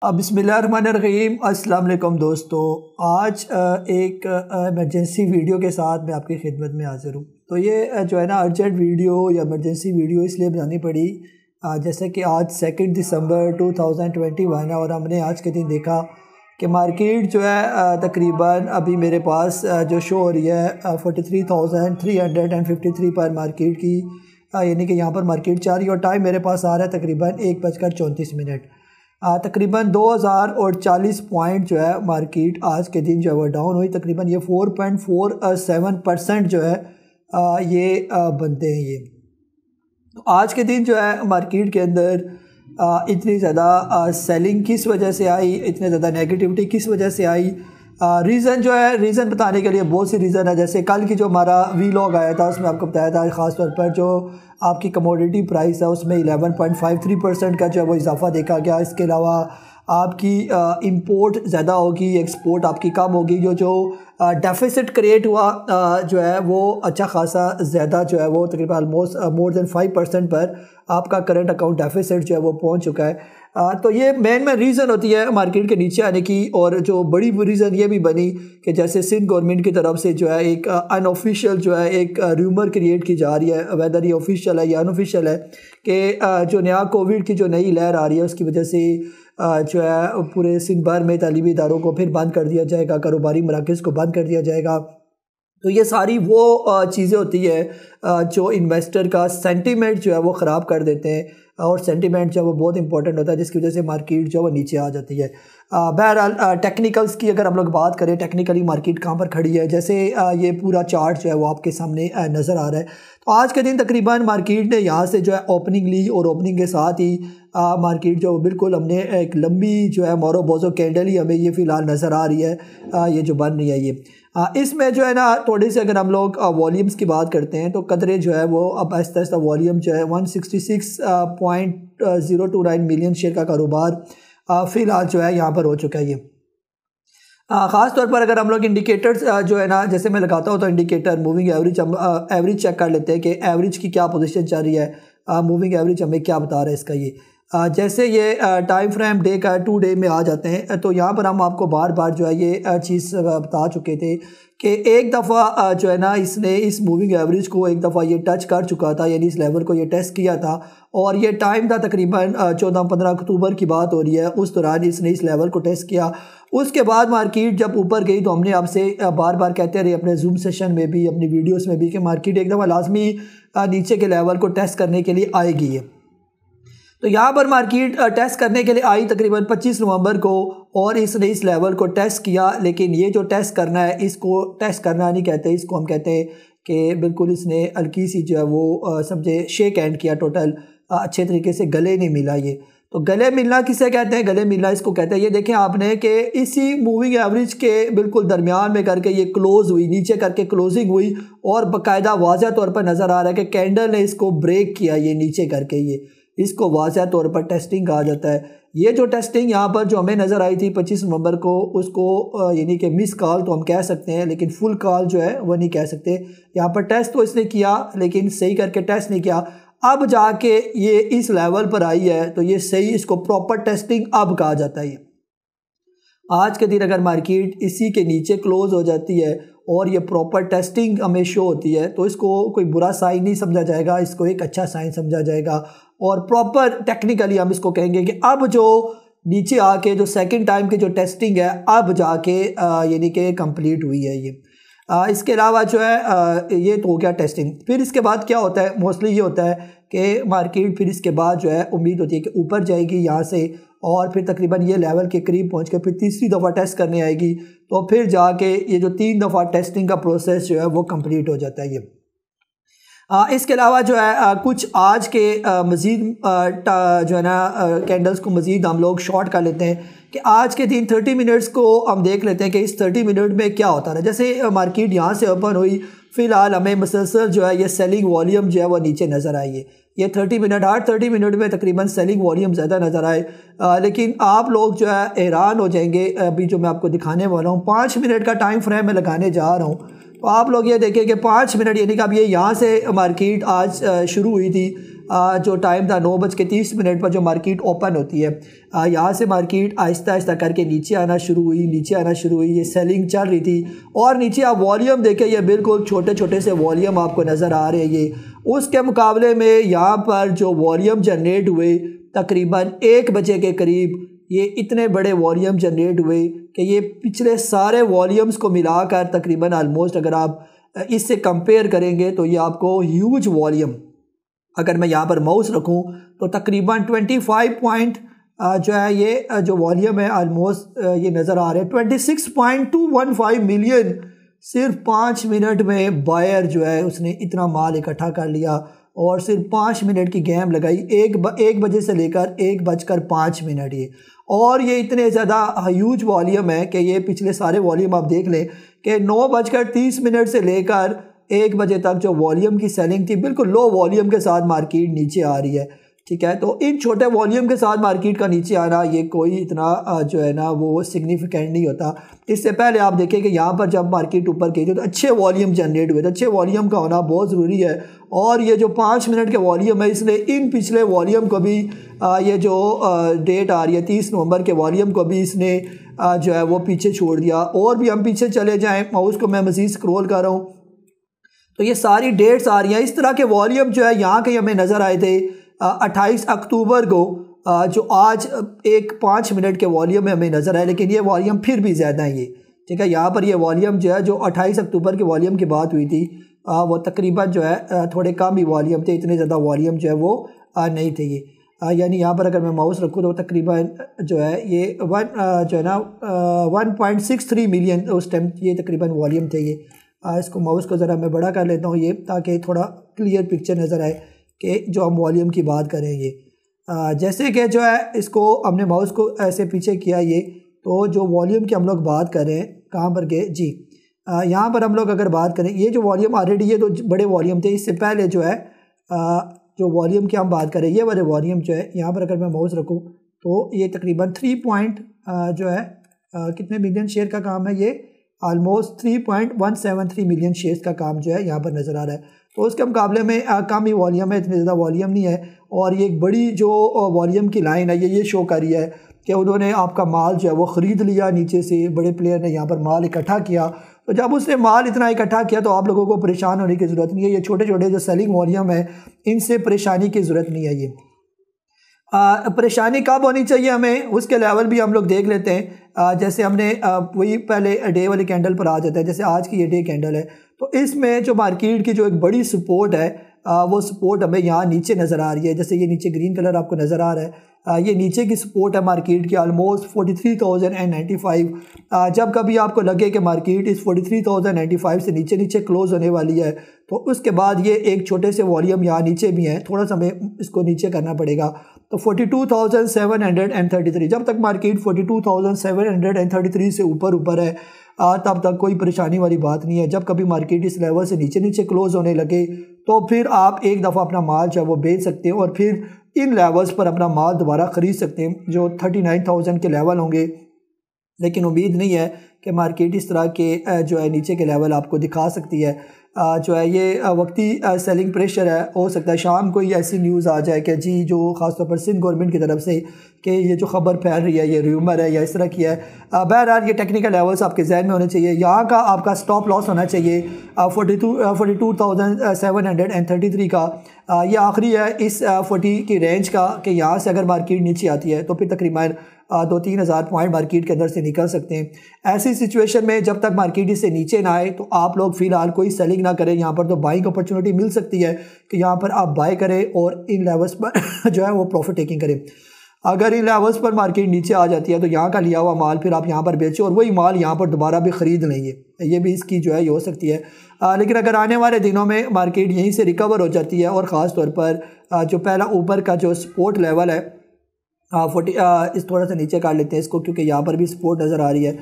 बिस्मिल्लाहिर्रहमानिर्रहीम। अस्सलाम वालेकुम दोस्तों, आज एक इमरजेंसी वीडियो के साथ मैं आपकी खिदमत में हाज़िर हूँ। तो ये जो है ना अर्जेंट वीडियो या इमरजेंसी वीडियो इसलिए बनानी पड़ी जैसे कि आज 2 दिसंबर 2021 है और हमने आज के दिन देखा कि मार्केट जो है तकरीबन अभी मेरे पास जो शो हो रही है 43,353 पर मार्केट की, यानी कि यहाँ पर मार्केट जा रही है और टाइम मेरे पास आ रहा है तकरीबन 1:34। तकरीबन 2040 पॉइंट जो है मार्केट आज के दिन जो है वो डाउन हुई। तकरीबन ये 4.47% जो है ये बनते हैं ये। तो आज के दिन जो है मार्केट के अंदर इतनी ज़्यादा सेलिंग किस वजह से आई, इतनी ज़्यादा नेगेटिविटी किस वजह से आई, रीज़न जो है, रीज़न बताने के लिए बहुत सी रीज़न है। जैसे कल की जो हमारा वीलॉग आया था उसमें आपको बताया था ख़ास तौर पर जो आपकी कमोडिटी प्राइस है उसमें 11.53% का जो है वो इजाफा देखा गया। इसके अलावा आपकी इंपोर्ट ज़्यादा होगी, एक्सपोर्ट आपकी कम होगी। जो डेफिसिट क्रिएट हुआ जो है वो अच्छा खासा ज़्यादा जो है वो तकरीबन ऑलमोस्ट मोर देन 5% पर आपका करंट अकाउंट डेफिसिट जो है वो पहुंच चुका है। तो ये मेन रीज़न होती है मार्केट के नीचे आने की। और जो बड़ी रीज़न ये भी बनी कि जैसे सिंध गवर्नमेंट की तरफ से जो है एक अनऑफिशियल जो है एक रूमर क्रिएट की जा रही है, वेदर ये ऑफिशियल है या अनऑफिशियल है, कि जो नया कोविड की जो नई लहर आ रही है उसकी वजह से जो है पूरे सिंध भर में तालीमी इदारों को फिर बंद कर दिया जाएगा, कारोबारी मराकज़ को बंद कर दिया जाएगा। तो ये सारी वो चीज़ें होती है जो इन्वेस्टर का सेंटीमेंट जो है वो ख़राब कर देते हैं और सेंटीमेंट जो है वो बहुत इंपॉर्टेंट होता है जिसकी वजह से मार्केट जो है वो नीचे आ जाती है। बहरहाल टेक्निकल्स की अगर हम लोग बात करें, टेक्निकली मार्केट कहाँ पर खड़ी है, जैसे ये पूरा चार्ट जो है वो आपके सामने नज़र आ रहा है। तो आज के दिन तकरीबन मार्केट ने यहाँ से जो है ओपनिंग ली और ओपनिंग के साथ ही मार्केट जो बिल्कुल हमने एक लंबी जो है मोरो बोजो कैंडल ही हमें ये फ़िलहाल नज़र आ रही है, ये जो बन रही है ये। इसमें जो है ना थोड़ी सी अगर हम लोग वॉल्यूम्स की बात करते हैं तो कदरे जो है वो अब आहिस्ता आहिस्ता वॉल्यूम जो है 166.029 मिलियन शेयर का कारोबार फ़िलहाल जो है यहाँ पर हो चुका है ये। ख़ास तौर पर अगर हम लोग इंडिकेटर्स जो है ना, जैसे मैं लगाता हूँ तो इंडिकेटर मूविंग एवरेज, हम एवरेज चेक कर लेते हैं कि एवरेज की क्या पोजीशन चल रही है, मूविंग एवरेज हमें क्या बता रहा है इसका ये। जैसे ये टाइम फ्रेम डे का 2 डे में आ जाते हैं तो यहाँ पर हम आपको बार बार जो है ये चीज़ बता चुके थे कि एक दफ़ा जो है ना इसने इस मूविंग एवरेज को एक दफ़ा ये टच कर चुका था, यानी इस लेवल को ये टेस्ट किया था और ये टाइम था तकरीबन 14-15 अक्टूबर की बात हो रही है। उस दौरान इसने इस लेवल को टेस्ट किया। उसके बाद मार्केट जब ऊपर गई तो हमने आपसे बार बार कहते रहे अपने जूम सेशन में भी, अपनी वीडियोस में भी, कि मार्केट एक दफ़ा लाजमी नीचे के लेवल को टेस्ट करने के लिए आएगी है। तो यहाँ पर मार्केट टेस्ट करने के लिए आई तकरीबन 25 नवंबर को और इसने इस लेवल को टेस्ट किया। लेकिन ये जो टेस्ट करना है, इसको टेस्ट करना नहीं कहते, इसको हम कहते हैं कि बिल्कुल इसने हल्की सी जो है वो समझे शेक हैंड किया, टोटल अच्छे तरीके से गले नहीं मिला ये। तो गले मिलना किसे कहते हैं? गले मिलना इसको कहते हैं। ये देखें आपने कि इसी मूविंग एवरेज के बिल्कुल दरमियान में करके ये क्लोज हुई, नीचे करके क्लोजिंग हुई और बाकायदा वाज़ह तौर पर नज़र आ रहा है कि कैंडल ने इसको ब्रेक किया, ये नीचे करके ये, इसको वाज़ह तौर पर टेस्टिंग कहा जाता है। ये जो टेस्टिंग यहाँ पर जो हमें नज़र आई थी 25 नवंबर को, उसको यानी कि मिस कॉल तो हम कह सकते हैं लेकिन फुल कॉल जो है वो नहीं कह सकते। यहाँ पर टेस्ट तो इसने किया लेकिन सही करके टेस्ट नहीं किया। अब जाके ये इस लेवल पर आई है तो ये सही, इसको प्रॉपर टेस्टिंग अब कहा जाता है। आज के दिन अगर मार्केट इसी के नीचे क्लोज हो जाती है और ये प्रॉपर टेस्टिंग हमें शो होती है तो इसको कोई बुरा साइन नहीं समझा जाएगा, इसको एक अच्छा साइन समझा जाएगा और प्रॉपर टेक्निकली हम इसको कहेंगे कि अब जो नीचे आके जो सेकंड टाइम की जो टेस्टिंग है अब जाके यानी कि कंप्लीट हुई है ये। इसके अलावा जो है ये तो हो गया टेस्टिंग। फिर इसके बाद क्या होता है, मोस्टली ये होता है कि मार्केट फिर इसके बाद जो है उम्मीद होती है कि ऊपर जाएगी यहाँ से और फिर तकरीबन ये लेवल के करीब पहुँच कर फिर तीसरी दफ़ा टेस्ट करने आएगी। तो फिर जाके ये जो 3 दफ़ा टेस्टिंग का प्रोसेस जो है वो कंप्लीट हो जाता है ये। इसके अलावा जो है कुछ आज के मज़ीद जो है ना कैंडल्स को मज़ीद हम लोग शॉर्ट कर लेते हैं कि आज के दिन 30 मिनट्स को हम देख लेते हैं कि इस 30 मिनट में क्या होता है। जैसे मार्केट यहाँ से ओपन हुई, फ़िलहाल हमें मसलसल जो है ये सेलिंग वॉल्यूम जो है वो नीचे नज़र आई है। ये 30 मिनट, हर 30 मिनट में तकरीबन सेलिंग वॉल्यूम ज़्यादा नज़र आए। लेकिन आप लोग जो है हैरान हो जाएंगे, अभी जो मैं आपको दिखाने वाला हूँ 5 मिनट का टाइम फ्रेम मैं लगाने जा रहा हूँ। तो आप लोग ये देखें कि 5 मिनट यानी कि अब ये यहाँ से मार्केट आज शुरू हुई थी जो टाइम था 9:30 पर जो मार्केट ओपन होती है, यहाँ से मार्केट आहिस्ता आहिस्ता करके नीचे आना शुरू हुई। ये सेलिंग चल रही थी और नीचे आप वॉल्यूम देखें, ये बिल्कुल छोटे छोटे से वॉल्यूम आपको नज़र आ रहे हैं। ये उसके मुकाबले में यहाँ पर जो वॉल्यूम जनरेट हुए तकरीबन 1 बजे के करीब, ये इतने बड़े वॉल्यूम जनरेट हुए कि ये पिछले सारे वॉल्यूम्स को मिलाकर तकरीबन आलमोस्ट अगर आप इससे कंपेयर करेंगे तो ये आपको ह्यूज वॉल्यूम, अगर मैं यहाँ पर माउस रखूँ तो तकरीबन 25 पॉइंट जो है ये जो वॉल्यूम है आलमोस्ट ये नज़र आ रहे हैं 26.215 मिलियन। सिर्फ 5 मिनट में बायर जो है उसने इतना माल इकट्ठा कर लिया और सिर्फ 5 मिनट की गेम लगाई, 1 बजे से लेकर 1:05 ये, और ये इतने ज़्यादा ह्यूज वॉल्यूम है कि ये पिछले सारे वॉल्यूम आप देख लें कि 9:30 से लेकर 1 बजे तक जो वॉल्यूम की सेलिंग थी बिल्कुल लो वॉल्यूम के साथ मार्केट नीचे आ रही है। ठीक है, तो इन छोटे वॉल्यूम के साथ मार्केट का नीचे आना ये कोई इतना जो है ना वो सिग्निफिकेंट नहीं होता। इससे पहले आप देखें कि यहाँ पर जब मार्केट ऊपर गई थी तो अच्छे वॉल्यूम जनरेट हुए, तो अच्छे वॉल्यूम का होना बहुत ज़रूरी है। और ये जो 5 मिनट के वॉल्यूम है इसने इन पिछले वॉल्यूम को भी ये जो डेट आ रही है 30 नवंबर के वॉल्यूम को भी इसने जो है वो पीछे छोड़ दिया। और भी हम पीछे चले जाएँ, माउस को मैं मज़ीद स्क्रॉल कर रहा हूँ तो ये सारी डेट्स आ रही हैं। इस तरह के वॉल्यूम जो है यहाँ के हमें नज़र आए थे 28 अक्टूबर को, जो आज 5 मिनट के वॉल्यूम में हमें नज़र आए, लेकिन ये वॉल्यूम फिर भी ज़्यादा है ये। ठीक है, यहाँ पर ये वॉल्यूम जो है जो 28 अक्टूबर के वॉल्यूम की बात हुई थी वो तकरीबन जो है थोड़े कम ही वॉल्यूम थे, इतने ज़्यादा वॉल्यूम जो है वो नहीं थे ये। यानी यहाँ पर अगर मैं माउस रखूँ तो तकरीबन जो है ये जो है ना 1.63 मिलियन उस टाइम ये तकरीबन वॉल्यूम थे ये। इसको माउस को ज़रा मैं बड़ा कर लेता हूँ ये, ताकि थोड़ा क्लियर पिक्चर नज़र आए कि जो हम वॉल्यूम की बात करें ये। जैसे कि जो है इसको हमने माउस को ऐसे पीछे किया ये, तो जो वॉल्यूम की हम लोग बात करें कहाँ पर गए जी, यहाँ पर हम लोग अगर बात करें ये जो वॉल्यूम ऑलरेडी ये तो बड़े वॉल्यूम थे, इससे पहले जो है जो वॉल्यूम की हम बात करें ये वाले वॉल्यूम जो है यहाँ पर अगर मैं माउस रखूँ तो ये तकरीबन 3 जो है कितने मिलियन शेयर का काम है, ये आलमोस्ट 3.173 मिलियन शेयर्स का काम जो है यहाँ पर नज़र आ रहा है। तो उसके मुकाबले में कम ही वॉल्यूम है, इतनी ज़्यादा वॉल्यूम नहीं है। और ये एक बड़ी जो वॉल्यूम की लाइन है ये शो कर रही है कि उन्होंने आपका माल जो है वो ख़रीद लिया, नीचे से बड़े प्लेयर ने यहाँ पर माल इकट्ठा किया। तो जब उसने माल इतना इकट्ठा किया तो आप लोगों को परेशान होने की ज़रूरत नहीं है, ये छोटे छोटे जो सेलिंग वॉल्यूम है इनसे परेशानी की ज़रूरत नहीं है। ये परेशानी कब होनी चाहिए हमें, उसके लेवल भी हम लोग देख लेते हैं। जैसे हमने वही पहले डे वाली कैंडल पर आ जाता है, जैसे आज की ये डे कैंडल है, तो इसमें जो मार्केट की जो एक बड़ी सपोर्ट है वो सपोर्ट हमें यहाँ नीचे नज़र आ रही है। जैसे ये नीचे ग्रीन कलर आपको नज़र आ रहा है, ये नीचे की सपोर्ट है मार्केट की ऑलमोस्ट 43,095। जब कभी आपको लगे कि मार्केट इस 43,095 से नीचे नीचे क्लोज होने वाली है तो उसके बाद ये एक छोटे से वॉल्यूम यहाँ नीचे भी है, थोड़ा सा हमें इसको नीचे करना पड़ेगा। तो 42,733 जब तक मार्केट 42,733 से ऊपर है तब तक कोई परेशानी वाली बात नहीं है। जब कभी मार्केट इस लेवल से नीचे नीचे क्लोज होने लगे तो फिर आप एक दफ़ा अपना माल जो है वो बेच सकते हैं और फिर इन लेवल्स पर अपना माल दोबारा ख़रीद सकते हैं जो 39,000 के लेवल होंगे। लेकिन उम्मीद नहीं है कि मार्केट इस तरह के जो है नीचे के लेवल आपको दिखा सकती है। जो है ये वक्ती सेलिंग प्रेशर है, हो सकता है शाम को ही ऐसी न्यूज़ आ जाए कि जी जो ख़ासतौर पर सिंध गवर्नमेंट की तरफ से कि ये जो खबर फैल रही है ये र्यूमर है या इस तरह की है। बहरहाल ये टेक्निकल लेवल्स आपके जहन में होने चाहिए। यहाँ का आपका स्टॉप लॉस होना चाहिए 42,733 का, ये आखिरी है इस 40 की रेंज का कि यहाँ से अगर मार्केट नीचे आती है तो फिर तकरीबन 2-3 हज़ार पॉइंट मार्केट के अंदर से निकल सकते हैं। ऐसी सिचुएशन में जब तक मार्केट इससे नीचे ना आए तो आप लोग फ़िलहाल कोई सेलिंग ना करें। यहाँ पर तो बाइंग अपॉर्चुनिटी मिल सकती है कि यहाँ पर आप बाय करें और इन लेवल्स पर जो है वो प्रॉफिट टेकिंग करें। अगर इन लेवल्स पर मार्केट नीचे आ जाती है तो यहाँ का लिया हुआ माल फिर आप यहाँ पर बेचें और वही माल यहाँ पर दोबारा भी ख़रीद लेंगे, ये भी इसकी जो है ये हो सकती है। लेकिन अगर आने वाले दिनों में मार्केट यहीं से रिकवर हो जाती है और ख़ास तौर पर जो पहला ऊपर का जो सपोर्ट लेवल है 40 इस थोड़ा सा नीचे काट लेते हैं इसको क्योंकि यहाँ पर भी सपोर्ट नज़र आ रही है।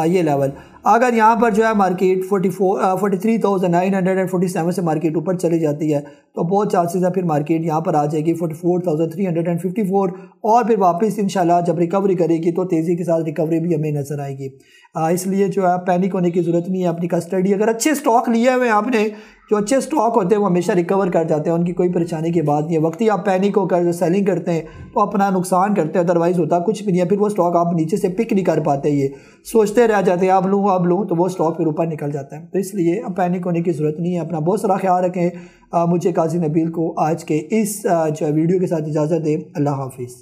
ये लेवल। अगर यहाँ पर जो है मार्केट 43,947 से मार्केट ऊपर चली जाती है तो बहुत चांसेस है फिर मार्केट यहाँ पर आ जाएगी 44,354 और फिर वापस इंशाल्लाह जब रिकवरी करेगी तो तेज़ी के साथ रिकवरी भी हमें नज़र आएगी। इसलिए जो है पैनिक होने की ज़रूरत नहीं है। अपनी कस्टडी अगर अच्छे स्टॉक लिए हुए हैं आपने, जो अच्छे स्टॉक होते हैं वो हमेशा रिकवर कर जाते हैं, उनकी कोई परेशानी की बात नहीं है। वक्त ही आप पैनिक होकर जो सेलिंग करते हैं तो अपना नुकसान करते हैं, अदरवाइज़ होता कुछ भी नहीं है। फिर वो स्टॉक आप नीचे से पिक नहीं कर पाते, ये सोचते रह जाते हैं अब लूँ तो वो स्टॉक फिर ऊपर निकल जाता है। तो इसलिए अब पैनिक होने की ज़रूरत नहीं है। अपना बहुत सारा ख्याल रखें। मुझे काजी नबील को आज के इस जो वीडियो के साथ इजाज़त दें। अल्लाह हाफिज़।